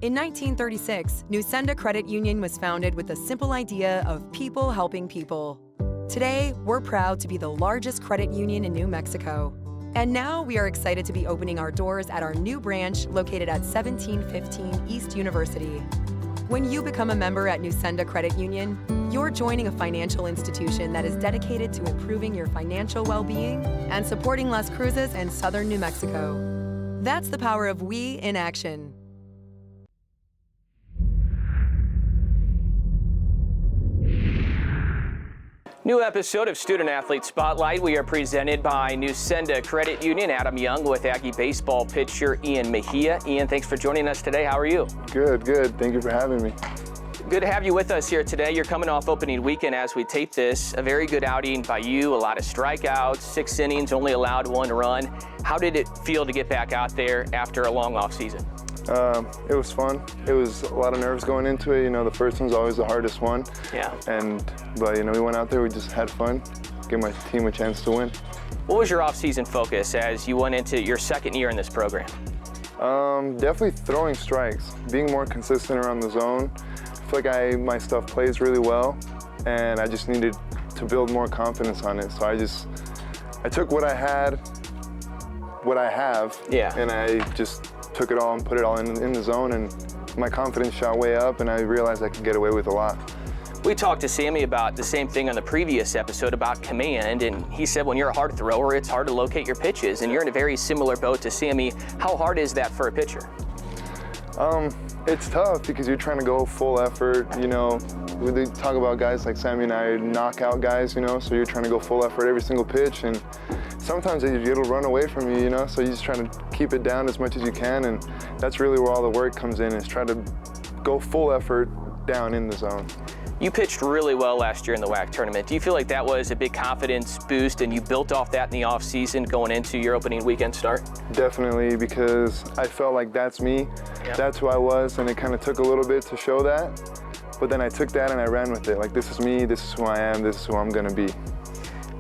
In 1936, Nusenda Credit Union was founded with the simple idea of people helping people. Today, we're proud to be the largest credit union in New Mexico. And now we are excited to be opening our doors at our new branch located at 1715 East University. When you become a member at Nusenda Credit Union, you're joining a financial institution that is dedicated to improving your financial well-being and supporting Las Cruces and southern New Mexico. That's the power of we in action. New episode of Student Athlete Spotlight. We are presented by Nusenda Credit Union. Adam Young with Aggie baseball pitcher Ian Mejia. Ian, thanks for joining us today. How are you? Good. Thank you for having me. Good to have you with us here today. You're coming off opening weekend as we tape this. A very good outing by you, a lot of strikeouts, 6 innings, only allowed 1 run. How did it feel to get back out there after a long off season? It was fun. It was a lot of nerves going into it. You know, the first one's always the hardest one. Yeah. But you know, we went out there, we just had fun, give my team a chance to win. What was your off-season focus as you went into your second year in this program? Definitely throwing strikes, being more consistent around the zone. I feel like my stuff plays really well, and I just needed to build more confidence on it. So I took what I had, what I have, and I just took it all and put it all in the zone, and my confidence shot way up, and I realized I could get away with a lot. We talked to Sammy about the same thing on the previous episode about command, and he said when you're a hard thrower, it's hard to locate your pitches, and you're in a very similar boat to Sammy. How hard is that for a pitcher? It's tough because you're trying to go full effort. You know, we talk about guys like Sammy and I, knockout guys, you know, so you're trying to go full effort every single pitch, and sometimes it'll run away from you, you know, so you're just trying to keep it down as much as you can, and that's really where all the work comes in, is try to go full effort down in the zone. You pitched really well last year in the WAC tournament. Do you feel like that was a big confidence boost and you built off that in the off season going into your opening weekend start? Definitely, because I felt like that's me, that's who I was, and it kind of took a little bit to show that, but then I took that and I ran with it. Like, this is me, this is who I am, this is who I'm gonna be.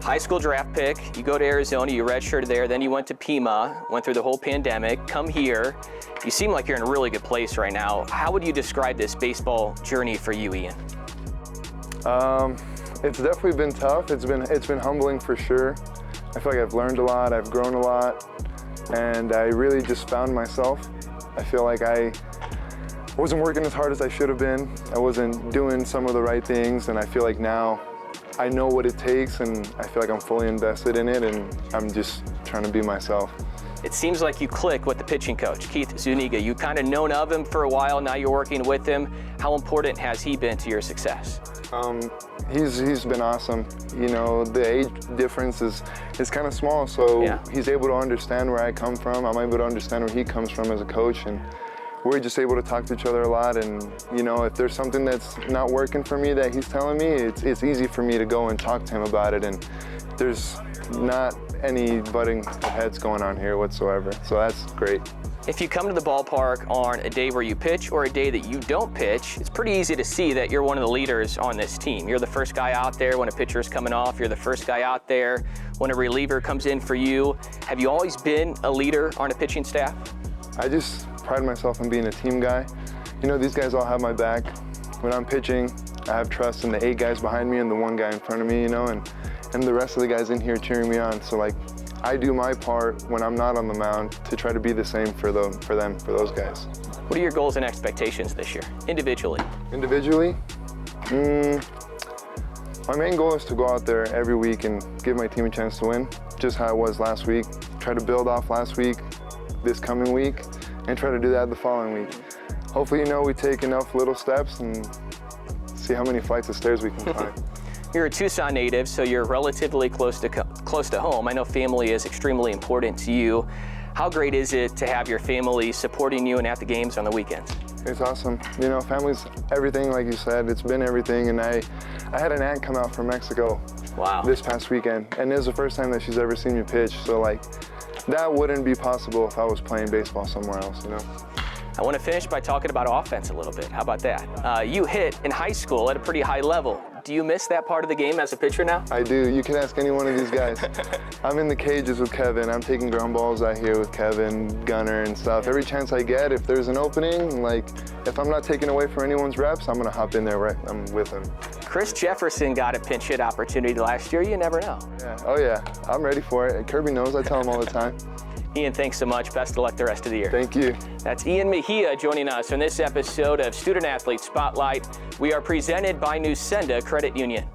High school draft pick, you go to Arizona, you redshirted there, then you went to Pima, went through the whole pandemic, come here. You seem like you're in a really good place right now. How would you describe this baseball journey for you, Ian? It's definitely been tough. It's been humbling for sure. I feel like I've learned a lot, I've grown a lot, and I really just found myself. I feel like I wasn't working as hard as I should have been. I wasn't doing some of the right things, and I feel like now I know what it takes, and I feel like I'm fully invested in it, and I'm just trying to be myself. It seems like you click with the pitching coach, Keith Zuniga. You've kind of known of him for a while, now you're working with him. How important has he been to your success? He's been awesome. You know, the age difference is kind of small, so he's able to understand where I come from. I'm able to understand where he comes from as a coach, and we're just able to talk to each other a lot. And you know, if there's something that's not working for me that he's telling me, it's easy for me to go and talk to him about it, and there's not any butting heads going on here whatsoever, so that's great. If you come to the ballpark on a day where you pitch or a day that you don't pitch, it's pretty easy to see that you're one of the leaders on this team. You're the first guy out there when a pitcher's coming off. You're the first guy out there when a reliever comes in for you. Have you always been a leader on a pitching staff? I just pride myself on being a team guy. You know, these guys all have my back. When I'm pitching, I have trust in the 8 guys behind me and the 1 guy in front of me, you know, and the rest of the guys in here cheering me on. So like, I do my part when I'm not on the mound to try to be the same for those guys. What are your goals and expectations this year, individually? Individually? My main goal is to go out there every week and give my team a chance to win, just how it was last week. Try to build off last week, this coming week, and try to do that the following week. Hopefully, you know, we take enough little steps and see how many flights of stairs we can climb. You're a Tucson native, so you're relatively close to home. I know family is extremely important to you. How great is it to have your family supporting you and at the games on the weekends? It's awesome. You know, family's everything, like you said. It's been everything, and I had an aunt come out from Mexico this past weekend, and it was the first time that she's ever seen me pitch, so like, that wouldn't be possible if I was playing baseball somewhere else, you know? I want to finish by talking about offense a little bit. How about that? You hit in high school at a pretty high level. Do you miss that part of the game as a pitcher now? I do. You can ask any one of these guys. I'm in the cages with Kevin. I'm taking ground balls out here with Kevin, Gunner, and stuff. Every chance I get, if there's an opening, like if I'm not taking away from anyone's reps, I'm gonna hop in there. Right, I'm with him. Chris Jefferson got a pinch hit opportunity last year. You never know. Yeah. Oh yeah, I'm ready for it. Kirby knows. I tell him all the time. Ian, thanks so much. Best of luck the rest of the year. Thank you. That's Ian Mejia joining us on this episode of Student Athlete Spotlight. We are presented by Nusenda Credit Union.